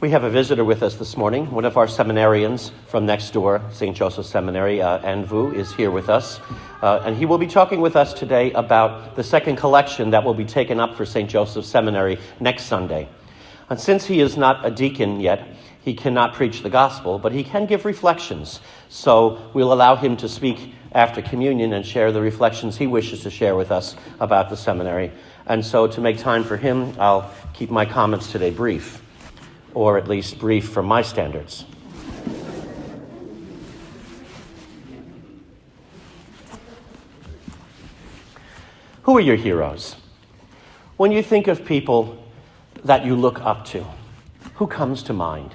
We have a visitor with us this morning. One of our seminarians from next door, St. Joseph Seminary, An Vu, is here with us. And he will be talking with us today about the second collection that will be taken up for St. Joseph Seminary next Sunday. And since he is not a deacon yet, he cannot preach the gospel, but he can give reflections. So we'll allow him to speak after communion and share the reflections he wishes to share with us about the seminary. And so to make time for him, I'll keep my comments today brief, or at least brief from my standards. Who are your heroes? When you think of people that you look up to, who comes to mind?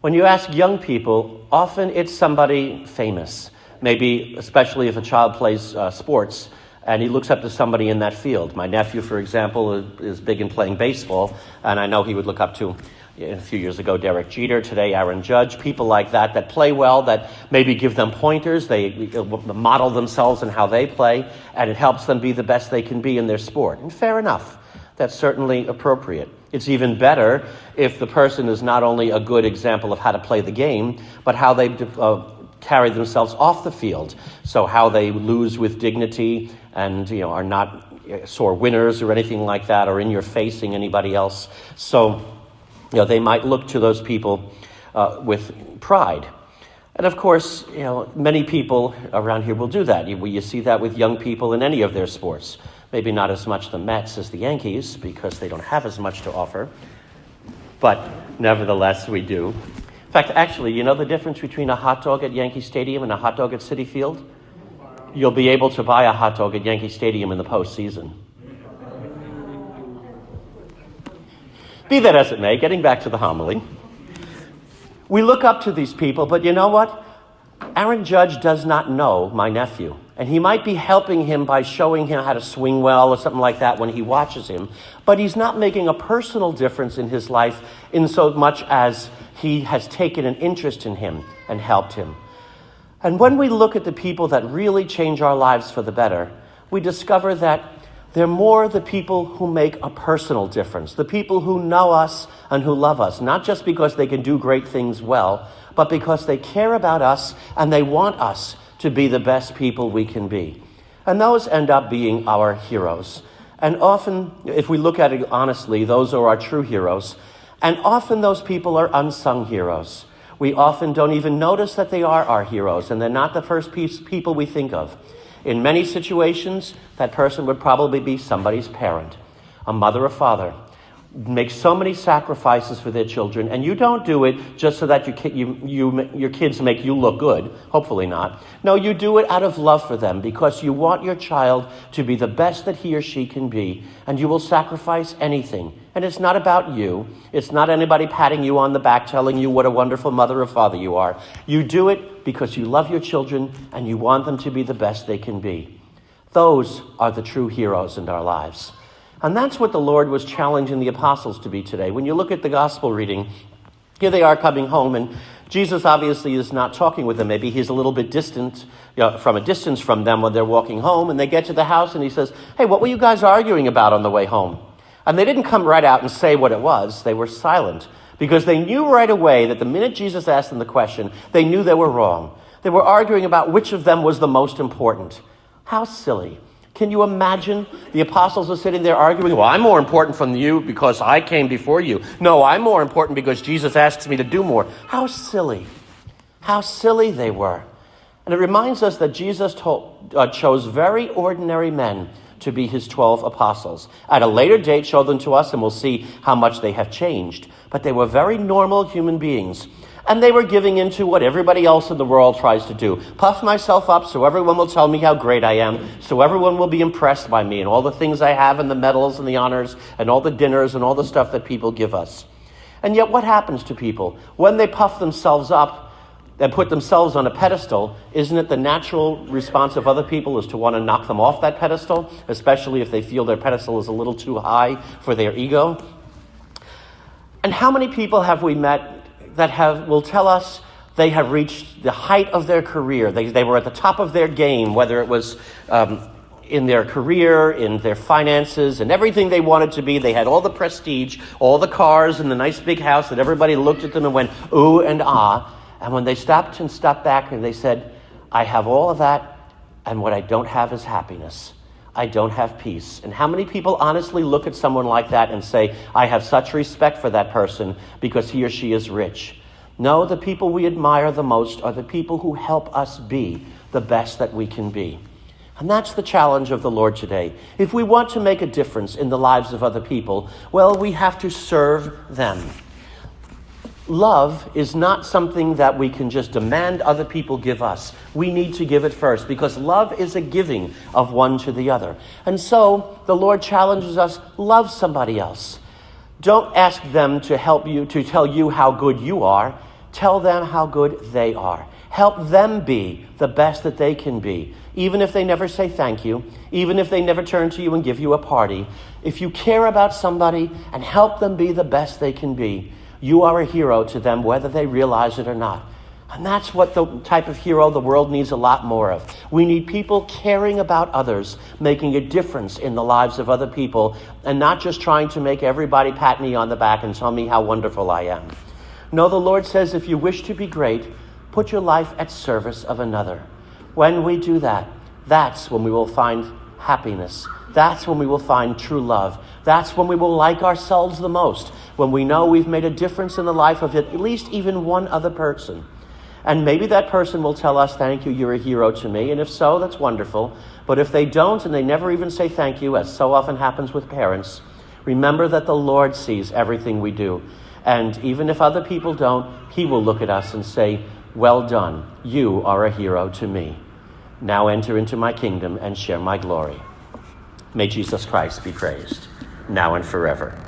When you ask young people, often it's somebody famous, maybe especially if a child plays sports and he looks up to somebody in that field. My nephew, for example, is big in playing baseball, and I know he would look up to, a few years ago, Derek Jeter, today Aaron Judge, people like that play well, that maybe give them pointers, they model themselves in how they play, and it helps them be the best they can be in their sport. And fair enough, that's certainly appropriate. It's even better if the person is not only a good example of how to play the game, but how they carry themselves off the field. So how they lose with dignity and are not sore winners or anything like that, or in your facing anybody else. So they might look to those people with pride. And of course, many people around here will do that. You see that with young people in any of their sports. Maybe not as much the Mets as the Yankees, because they don't have as much to offer. But nevertheless, we do. In fact, actually, you know the difference between a hot dog at Yankee Stadium and a hot dog at Citi Field? You'll be able to buy a hot dog at Yankee Stadium in the postseason. Be that as it may, getting back to the homily, we look up to these people, but you know what? Aaron Judge does not know my nephew, and he might be helping him by showing him how to swing well or something like that when he watches him, but he's not making a personal difference in his life in so much as he has taken an interest in him and helped him. And when we look at the people that really change our lives for the better, we discover that they're more the people who make a personal difference, the people who know us and who love us, not just because they can do great things well, but because they care about us and they want us to be the best people we can be. And those end up being our heroes. And often, if we look at it honestly, those are our true heroes. And often those people are unsung heroes. We often don't even notice that they are our heroes, and they're not the first people we think of. In many situations, that person would probably be somebody's parent, a mother or father, make so many sacrifices for their children, and you don't do it just so that your kids make you look good. Hopefully not. No, you do it out of love for them, because you want your child to be the best that he or she can be, and you will sacrifice anything. And it's not about you. It's not anybody patting you on the back telling you what a wonderful mother or father you are. You do it because you love your children and you want them to be the best they can be. Those are the true heroes in our lives. And that's what the Lord was challenging the apostles to be today. When you look at the gospel reading, here they are coming home, and Jesus obviously is not talking with them. Maybe he's a little bit distant, from a distance from them when they're walking home, and they get to the house and he says, "Hey, what were you guys arguing about on the way home?" And they didn't come right out and say what it was. They were silent, because they knew right away that the minute Jesus asked them the question, they knew they were wrong. They were arguing about which of them was the most important. How silly. Can you imagine the apostles are sitting there arguing, "Well, I'm more important from you because I came before you. No, I'm more important because Jesus asks me to do more." How silly. How silly they were. And it reminds us that Jesus chose very ordinary men to be his 12 apostles. At a later date, show them to us and we'll see how much they have changed. But they were very normal human beings. And they were giving into what everybody else in the world tries to do. Puff myself up so everyone will tell me how great I am, so everyone will be impressed by me and all the things I have and the medals and the honors and all the dinners and all the stuff that people give us. And yet what happens to people? When they puff themselves up and put themselves on a pedestal, isn't it the natural response of other people is to want to knock them off that pedestal, especially if they feel their pedestal is a little too high for their ego? And how many people have we met that will tell us they have reached the height of their career? They were at the top of their game, whether it was in their career, in their finances, and everything they wanted to be. They had all the prestige, all the cars, and the nice big house that everybody looked at them and went, ooh and ah. And when they stopped back and they said, I have all of that, and what I don't have is happiness. I don't have peace. And how many people honestly look at someone like that and say, I have such respect for that person because he or she is rich? No, the people we admire the most are the people who help us be the best that we can be. And that's the challenge of the Lord today. If we want to make a difference in the lives of other people, well, we have to serve them. Love is not something that we can just demand other people give us. We need to give it first, because love is a giving of one to the other. And so the Lord challenges us, love somebody else. Don't ask them to help you, to tell you how good you are. Tell them how good they are. Help them be the best that they can be, even if they never say thank you, even if they never turn to you and give you a party. If you care about somebody and help them be the best they can be, you are a hero to them, whether they realize it or not. And that's what the type of hero the world needs a lot more of. We need people caring about others, making a difference in the lives of other people, and not just trying to make everybody pat me on the back and tell me how wonderful I am. No, the Lord says, if you wish to be great, put your life at service of another. When we do that, that's when we will find happiness. That's when we will find true love. That's when we will like ourselves the most, when we know we've made a difference in the life of at least even one other person. And maybe that person will tell us, thank you, you're a hero to me. And if so, that's wonderful. But if they don't, and they never even say thank you, as so often happens with parents, remember that the Lord sees everything we do. And even if other people don't, he will look at us and say, well done, you are a hero to me. Now enter into my kingdom and share my glory. May Jesus Christ be praised, now and forever.